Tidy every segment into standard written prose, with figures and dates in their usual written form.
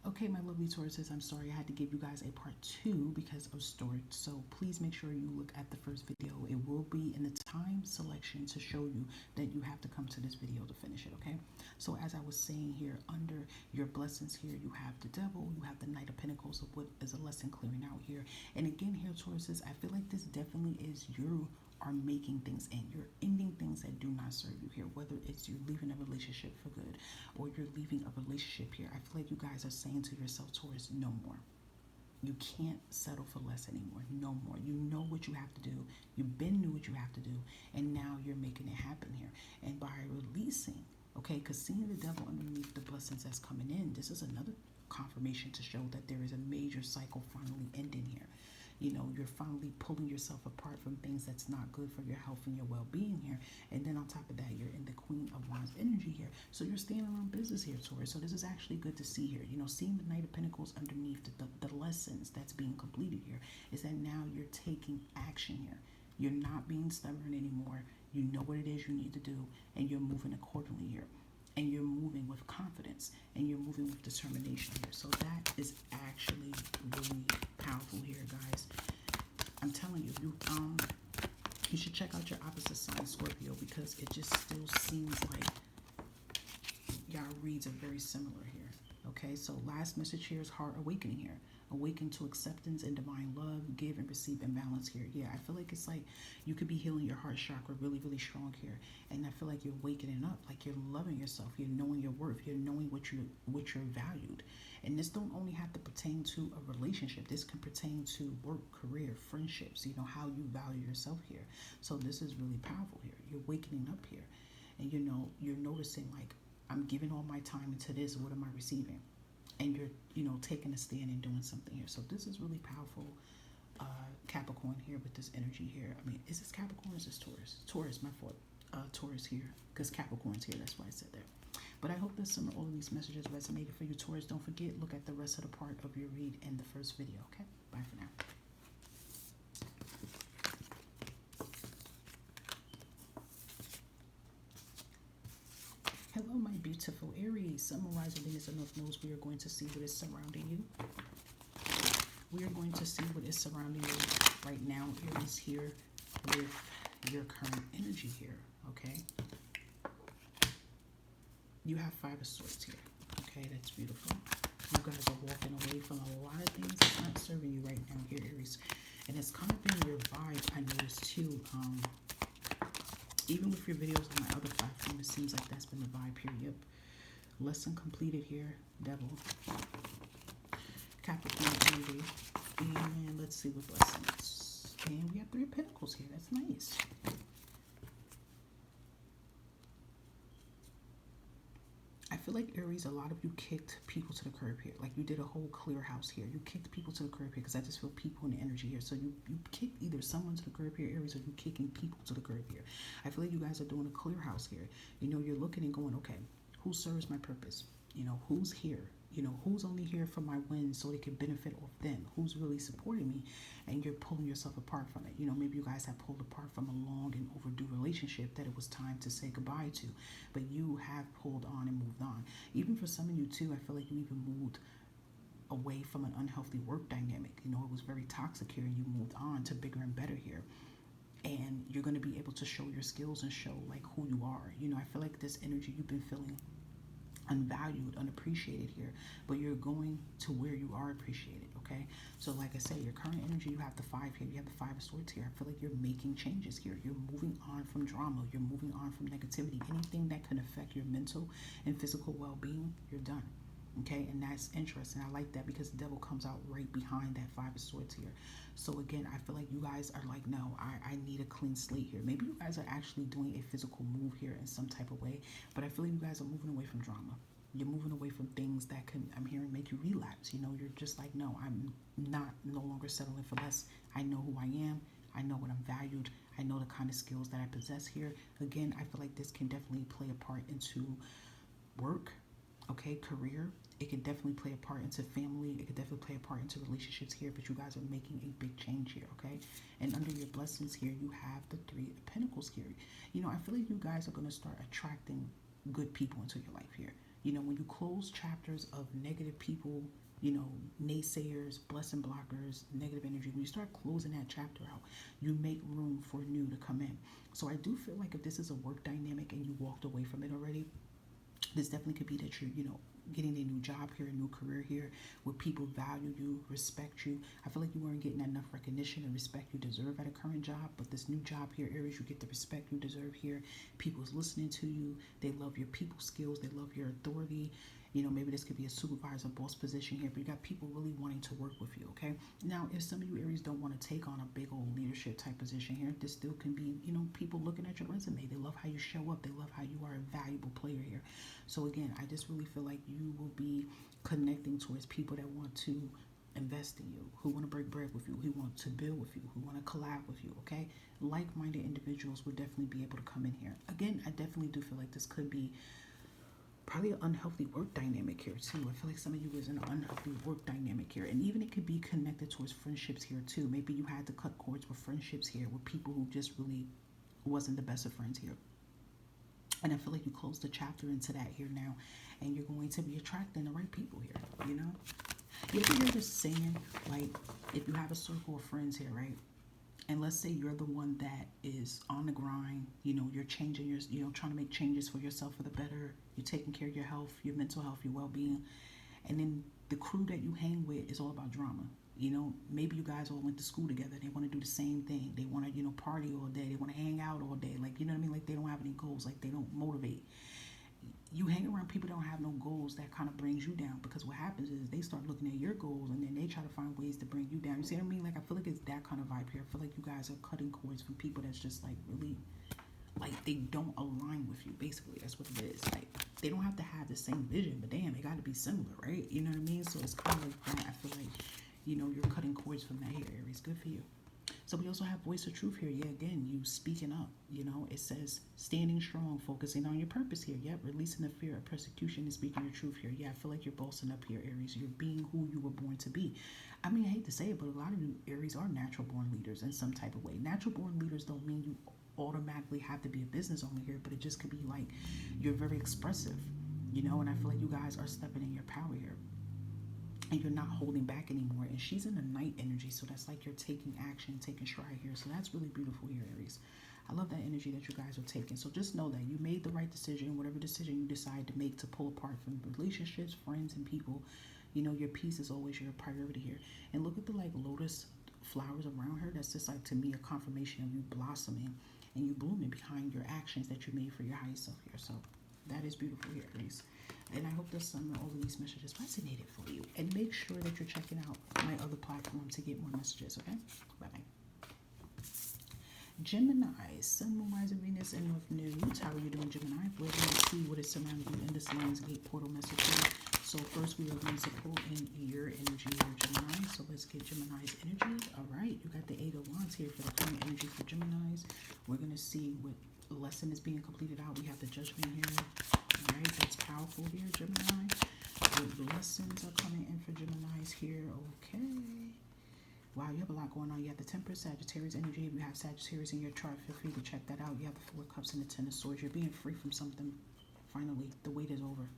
Okay, my lovely Tauruses, I'm sorry I had to give you guys a part 2 because of storage. So please make sure you look at the first video. It will be in the time selection to show you that you have to come to this video to finish it, okay? So as I was saying here, under your blessings here, you have the devil, you have the Knight of Pentacles, of what is a lesson clearing out here. And again here, Tauruses, I feel like this definitely is you are making things and you're ending things that do not serve you here, whether it's you're leaving a relationship for good or you're leaving a relationship here. I feel like you guys are saying to yourself, Taurus, no more. You can't settle for less anymore. No more. You know what you have to do. You've been knew what you have to do, and now you're making it happen here. And by releasing, okay, because seeing the devil underneath the blessings that's coming in, this is another confirmation to show that there is a major cycle finally ending here. You know, you're finally pulling yourself apart from things that's not good for your health and your well-being here. And then on top of that, you're in the Queen of Wands energy here. So you're staying around business here, Taurus. So this is actually good to see here. You know, seeing the Knight of Pentacles underneath the lessons that's being completed here is that now you're taking action here. You're not being stubborn anymore. You know what it is you need to do, and you're moving accordingly here. And you're moving with confidence, and you're moving with determination here. So that is actually really powerful here, guys. I'm telling you, you should check out your opposite sign, Scorpio, because it just still seems like y'all reads are very similar here. Okay, so last message here is heart awakening here. Awaken to acceptance and divine love, give and receive in balance here. Yeah, I feel like it's like you could be healing your heart chakra really, really strong here. And I feel like you're waking up, like you're loving yourself, you're knowing your worth, you're knowing what you're valued. And this don't only have to pertain to a relationship. This can pertain to work, career, friendships, you know, how you value yourself here. So this is really powerful here. You're waking up here. And you know, you're noticing like, I'm giving all my time into this, what am I receiving? And you're, you know, taking a stand and doing something here. So this is really powerful, Capricorn here with this energy here. I mean, is this Capricorn or is this Taurus? Taurus, my fault. Taurus here, because Capricorn's here. That's why I said that. But I hope that all of these messages resonated for you, Taurus. Don't forget, look at the rest of the part of your read in the first video, okay? Bye for now. Hello, my beautiful Aries. Sun, Moon, Rising, Venus, and North Nodes. We are going to see what is surrounding you. We are going to see what is surrounding you right now, Aries, here with your current energy here, okay? You have Five of Swords here, okay? That's beautiful. You guys are walking away from a lot of things that's not serving you right now here, Aries. And it's kind of been your vibe, I noticed, too. Even with your videos on my other platform, it seems like that's been the vibe here. Yep. Lesson completed here. Devil. Capricorn energy. And let's see what blessings. And we have Three of Pentacles here. That's nice. I feel like, Aries, a lot of you kicked people to the curb here. Like you did a whole clear house here. You kicked people to the curb here because I just feel people in the energy here. So you kicked either someone to the curb here, Aries, or you kicking people to the curb here. I feel like you guys are doing a clear house here. You know, you're looking and going, okay, who serves my purpose? You know, who's here? You know, who's only here for my wins so they can benefit off them? Who's really supporting me? And you're pulling yourself apart from it. You know, maybe you guys have pulled apart from a long and overdue relationship that it was time to say goodbye to. But you have pulled on and moved on. Even for some of you, too, I feel like you even moved away from an unhealthy work dynamic. You know, it was very toxic here, and you moved on to bigger and better here. And you're going to be able to show your skills and show, like, who you are. You know, I feel like this energy you've been feeling unvalued, unappreciated here, but you're going to where you are appreciated, okay? So like I say, your current energy, you have the Five here, you have the Five of Swords here. I feel like you're making changes here. You're moving on from drama. You're moving on from negativity. Anything that can affect your mental and physical well-being, you're done, okay? And that's interesting. I like that because the devil comes out right behind that Five of Swords here. So again, I feel like you guys are like, no, I need a clean slate here. Maybe you guys are actually doing a physical move here in some type of way, but I feel like you guys are moving away from drama. You're moving away from things that can, I'm hearing, make you relapse. You know, you're just like, no, I'm no longer settling for less. I know who I am. I know what I'm valued. I know the kind of skills that I possess here. Again, I feel like this can definitely play a part into work, okay, career. It can definitely play a part into family. It can definitely play a part into relationships here, but you guys are making a big change here, okay? And under your blessings here, you have the Three of Pentacles here. You know, I feel like you guys are going to start attracting good people into your life here. You know, when you close chapters of negative people, you know, naysayers, blessing blockers, negative energy, when you start closing that chapter out, you make room for new to come in. So I do feel like if this is a work dynamic and you walked away from it already, this definitely could be that you're, you know, getting a new job here, a new career here, where people value you, respect you. I feel like you weren't getting enough recognition and respect you deserve at a current job, but this new job here, Aries, you get the respect you deserve here. People's listening to you. They love your people skills. They love your authority. You know, maybe this could be a supervisor, boss position here, but you got people really wanting to work with you, okay? Now, if some of you Aries don't want to take on a big old leadership type position here, this still can be, you know, people looking at your resume. They love how you show up. They love how you are a valuable player here. So again, I just really feel like you will be connecting towards people that want to invest in you, who want to break bread with you, who want to build with you, who want to collab with you, okay? Like-minded individuals would definitely be able to come in here. Again, I definitely do feel like this could be probably an unhealthy work dynamic here too. I feel like some of you was in an unhealthy work dynamic here. And even it could be connected towards friendships here too. Maybe you had to cut cords with friendships here with people who just really wasn't the best of friends here. And I feel like you closed the chapter into that here now. And you're going to be attracting the right people here, you know? You ever hear this saying, like, if you have a circle of friends here, right? And let's say you're the one that is on the grind, you know, you're changing your, you know, trying to make changes for yourself for the better. You're taking care of your health, your mental health, your well-being. And then the crew that you hang with is all about drama. You know, maybe you guys all went to school together. They want to do the same thing. They want to, you know, party all day. They want to hang out all day. Like, you know what I mean? Like, they don't have any goals. Like, they don't motivate. You hang around people that don't have no goals, that kind of brings you down, because what happens is they start looking at your goals and then they try to find ways to bring you down. You see what I mean? Like, I feel like it's that kind of vibe here. I feel like you guys are cutting cords from people that's just like really, like, they don't align with you. Basically, that's what it is. Like, they don't have to have the same vision, but damn, they got to be similar, right? You know what I mean? So it's kind of like that. I feel like, you know, you're cutting cords from that here, Aries. Good for you. So we also have voice of truth here. Yeah, again, you speaking up. You know, it says standing strong, focusing on your purpose here. Yep, releasing the fear of persecution and speaking your truth here. Yeah, I feel like you're bossing up here, Aries. You're being who you were born to be. I mean, I hate to say it, but a lot of you Aries are natural born leaders in some type of way. Natural born leaders don't mean you automatically have to be a business owner here, but it just could be like you're very expressive, you know, and I feel like you guys are stepping in your power here. And you're not holding back anymore. And she's in the night energy, so that's like you're taking action, taking stride here. So that's really beautiful here, Aries. I love that energy that you guys are taking. So just know that you made the right decision, whatever decision you decide to make to pull apart from relationships, friends, and people. You know, your peace is always your priority here. And look at the like lotus flowers around her. That's just like, to me, a confirmation of you blossoming and you blooming behind your actions that you made for your higher self here. So that is beautiful here, Aries. And I hope that some of all of these messages resonated for you. And make sure that you're checking out my other platform to get more messages, okay? Bye-bye. Gemini, Sun, Moon, Rising, Venus, and North Node. How are you doing, Gemini? We're going to see what is surrounding you in this Lionsgate portal message here. So first, we are going to pull in your energy here, Gemini. So let's get Gemini's energy. All right, you got the Eight of Wands here for the current energy for Geminis. We're going to see what lesson is being completed out. We have the Judgment here. All right, that's powerful here, Gemini. The lessons are coming in for Geminis here. Okay. Wow, you have a lot going on. You have the Temperance, Sagittarius energy. If you have Sagittarius in your chart, feel free to check that out. You have the Four of Cups and the Ten of Swords. You're being free from something. Finally, the wait is over.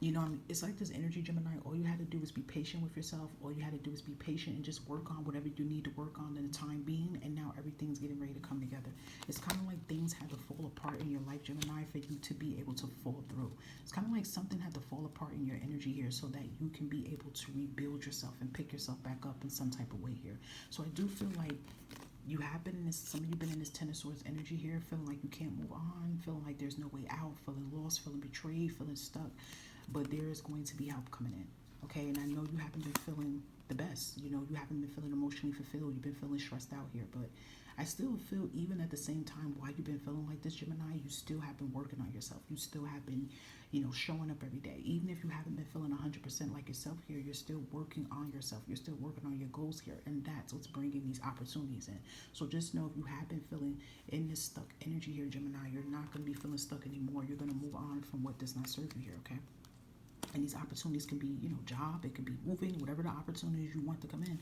You know, it's like this energy, Gemini. All you had to do was be patient with yourself. All you had to do was be patient and just work on whatever you need to work on in the time being. And now everything's getting ready to come together. It's kind of like things had to fall apart in your life, Gemini, for you to be able to fall through. It's kind of like something had to fall apart in your energy here so that you can be able to rebuild yourself and pick yourself back up in some type of way here. So I do feel like you have been in this, some of you been in this Ten of Swords energy here, feeling like you can't move on, feeling like there's no way out, feeling lost, feeling betrayed, feeling stuck. But there is going to be help coming in, okay? And I know you haven't been feeling the best. You know, you haven't been feeling emotionally fulfilled. You've been feeling stressed out here. But I still feel, even at the same time, while you've been feeling like this, Gemini, you still have been working on yourself. You still have been, you know, showing up every day. Even if you haven't been feeling 100% like yourself here, you're still working on yourself. You're still working on your goals here. And that's what's bringing these opportunities in. So just know if you have been feeling in this stuck energy here, Gemini, you're not going to be feeling stuck anymore. You're going to move on from what does not serve you here, okay? And these opportunities can be, you know, job, it could be moving, whatever the opportunities you want to come in.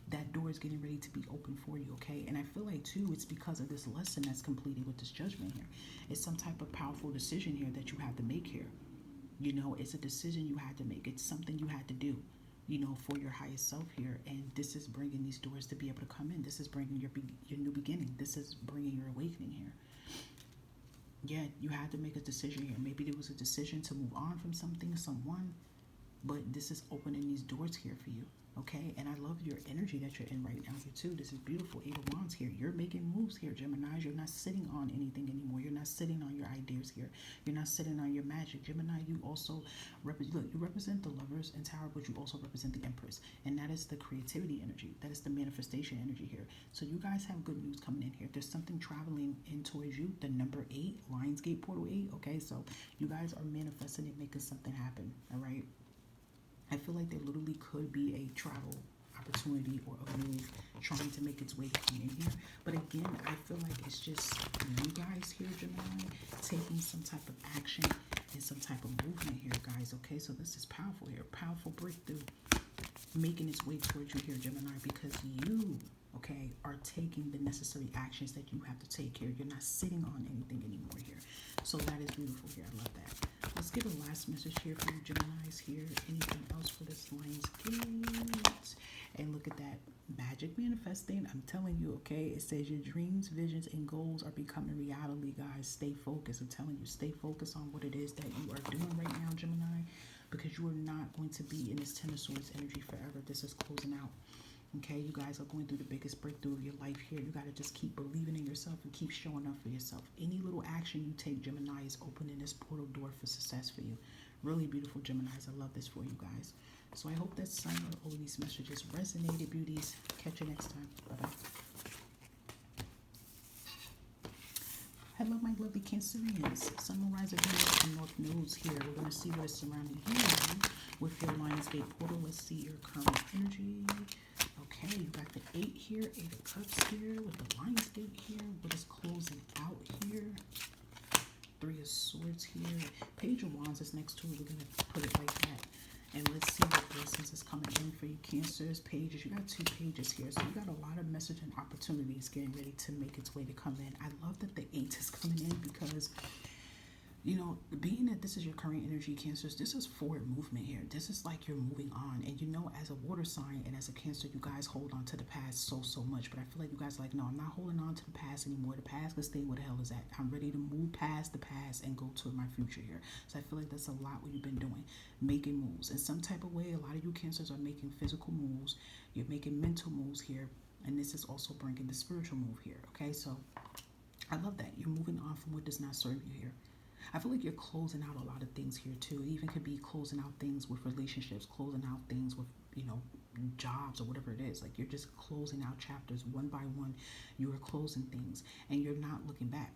that door is getting ready to be open for you, okay? And I feel like too, it's because of this lesson that's completed with this judgment here. It's some type of powerful decision here that you have to make here. You know, it's a decision you had to make. It's something you had to do, you know, for your highest self here. And this is bringing these doors to be able to come in. This is bringing your new beginning. This is bringing your awakening here. Yeah, you had to make a decision here. Maybe there was a decision to move on from something, someone, but this is opening these doors here for you. Okay, and I love your energy that you're in right now here too. This is beautiful. 8 of Wands here. You're making moves here, Gemini. You're not sitting on anything anymore. You're not sitting on your ideas here. You're not sitting on your magic, Gemini. You also you represent the Lovers and Tower, but you also represent the Empress, and that is the creativity energy. That is the manifestation energy here. So you guys have good news coming in here. There's something traveling in towards you. The number 8, Lionsgate Portal 8. Okay, so you guys are manifesting and making something happen. All right. I feel like there literally could be a travel opportunity or a move trying to make its way to come in here. But again, I feel like it's just you guys here, Gemini, taking some type of action and some type of movement here, guys. Okay, so this is powerful here. Powerful breakthrough making its way towards you here, Gemini, because you, okay, are taking the necessary actions that you have to take here. You're not sitting on anything anymore here. So that is beautiful here. I love that. Let's get a last message here for you, Geminis here. Anything else for this Lionsgate? And look at that magic manifesting. I'm telling you, okay, it says your dreams, visions, and goals are becoming reality, guys. Stay focused. I'm telling you, stay focused on what it is that you are doing right now, Gemini, because you are not going to be in this Ten of Swords energy forever. This is closing out. Okay, you guys are going through the biggest breakthrough of your life here. You got to just keep believing in yourself and keep showing up for yourself. Any little action you take, Gemini, is opening this portal door for success for you. Really beautiful, Geminis. I love this for you guys. So I hope that some or all of these messages resonated, beauties. Catch you next time. Bye-bye. Hello, my lovely Cancerians. Sun, Moon, Rising, Venus, and North Nodes here. We're going to see what is surrounding you with your Lionsgate portal. Let's see your current energy. Okay, you got the 8 here, 8 of Cups here, with the Lionsgate here. What is closing out here? 3 of Swords here. Page of Wands is next to it. We're going to put it like that. And let's see what blessings is coming in for you, Cancers. Pages. You got 2 pages here. So you got a lot of message and opportunities getting ready to make its way to come in. I love that the 8 is coming in because, you know, being that this is your current energy, Cancers, this is forward movement here. This is like you're moving on. And you know, as a water sign and as a Cancer, you guys hold on to the past so much. But I feel like you guys are like, no, I'm not holding on to the past anymore. The past can stay where the hell is at. I'm ready to move past the past and go to my future here. So I feel like that's a lot what you've been doing, making moves. In some type of way, a lot of you Cancers are making physical moves. You're making mental moves here. And this is also bringing the spiritual move here. Okay, so I love that. You're moving on from what does not serve you here. I feel like you're closing out a lot of things here too. It even could be closing out things with relationships, closing out things with, you know, jobs or whatever it is. Like you're just closing out chapters one by one. You are closing things and you're not looking back.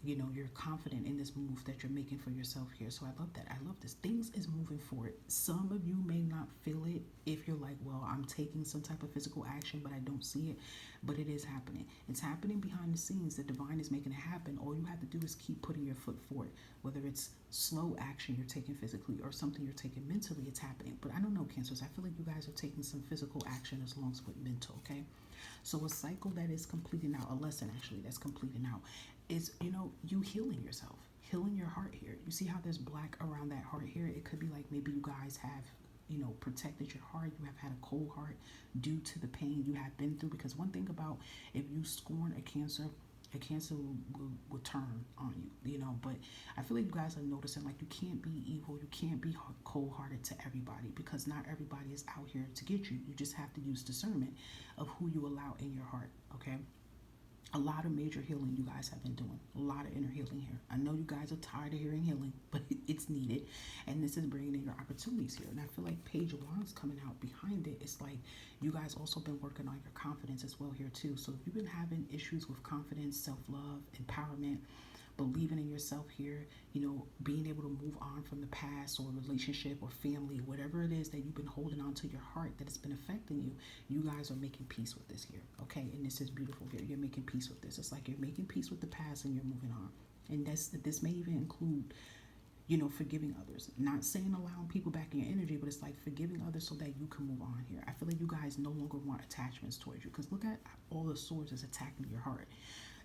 You know, you're confident in this move that you're making for yourself here. So I love that. I love this. Things is moving forward. Some of you may not feel it if you're like, well, I'm taking some type of physical action, but I don't see it. But it is happening. It's happening behind the scenes. The divine is making it happen. All you have to do is keep putting your foot forward. Whether it's slow action you're taking physically or something you're taking mentally, it's happening. But I don't know, Cancers. I feel like you guys are taking some physical action as long as with mental, okay? So a cycle that is completing out, a lesson actually that's completing out, is, you know, you healing yourself, healing your heart here. You see how there's black around that heart here? It could be like maybe you guys have, you know, protected your heart. You have had a cold heart due to the pain you have been through. Because one thing about, if you scorn a Cancer will turn on you, you know. But I feel like you guys are noticing, like, you can't be evil, you can't be cold-hearted to everybody, because not everybody is out here to get you. You just have to use discernment of who you allow in your heart, okay? A lot of major healing you guys have been doing. A lot of inner healing here. I know you guys are tired of hearing healing, but it's needed. And this is bringing in your opportunities here. And I feel like Page of Wands coming out behind it. It's like you guys also been working on your confidence as well here too. So if you've been having issues with confidence, self-love, empowerment, believing in yourself here, you know, being able to move on from the past or relationship or family, whatever it is that you've been holding on to your heart that has been affecting you, you guys are making peace with this here, okay? And this is beautiful here. You're making peace with this. It's like you're making peace with the past and you're moving on. And this may even include, you know, forgiving others. Not saying allowing people back in your energy, but but it's like forgiving others so that you can move on here. I feel like you guys no longer want attachments towards you, because look at all the swords is attacking your heart.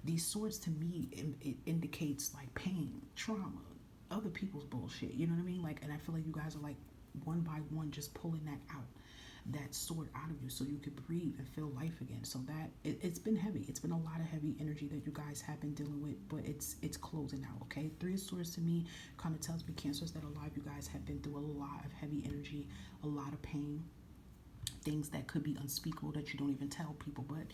These swords to me, it indicates like pain, trauma, other people's bullshit. You know what I mean? Like, and I feel like you guys are like one by one just pulling that out, that sword out of you, so you could breathe and feel life again. So that it's been heavy. It's been a lot of heavy energy that you guys have been dealing with, but it's closing out. Okay, Three of Swords to me kind of tells me, Cancers, that a lot of you guys have been through a lot of heavy energy, a lot of pain, things that could be unspeakable that you don't even tell people, but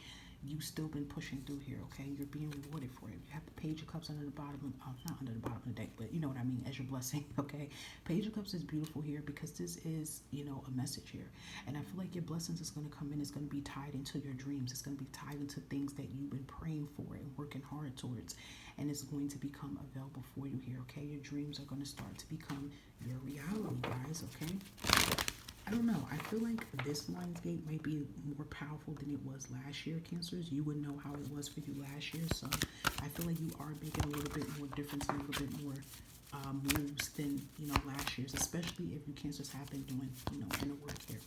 you've still been pushing through here. Okay, you're being rewarded for it. You have the Page of Cups under the bottom of, not under the bottom of the deck, but you know what I mean, as your blessing. Okay, Page of Cups is beautiful here because this is, you know, a message here, and I feel like your blessings is going to come in. It's going to be tied into your dreams. It's going to be tied into things that you've been praying for and working hard towards, and it's going to become available for you here. Okay, your dreams are going to start to become your reality, guys. Okay, I don't know. I feel like this Lionsgate might be more powerful than it was last year, Cancers. You would know how it was for you last year. So I feel like you are making a little bit more difference and a little bit more moves than, you know, last year's, especially if you Cancers have been doing, you know, inner work here.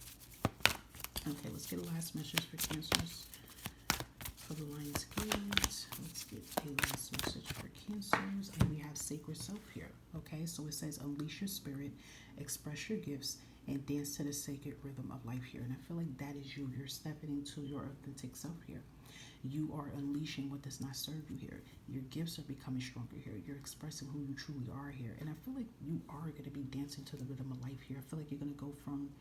Okay, let's get a last message for Cancers for the Lionsgate. Let's get a last message for Cancers. And we have Sacred Self here. Okay, so it says, unleash your spirit, express your gifts, and dance to the sacred rhythm of life here. And I feel like that is you. You're stepping into your authentic self here. You are unleashing what does not serve you here. Your gifts are becoming stronger here. You're expressing who you truly are here. And I feel like you are going to be dancing to the rhythm of life here. I feel like you're going to go from,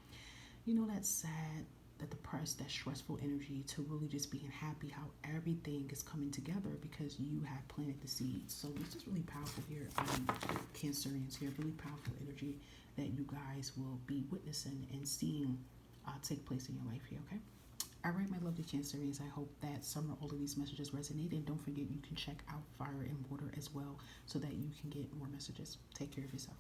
you know, that sad, that depressed, that stressful energy to really just being happy how everything is coming together because you have planted the seeds. So this is really powerful here, Cancerians here. Really powerful energy that you guys will be witnessing and seeing take place in your life here, okay? All right, my lovely Cancerians, I hope that some or all of these messages resonate. And don't forget, you can check out Fire and Water as well so that you can get more messages. Take care of yourself.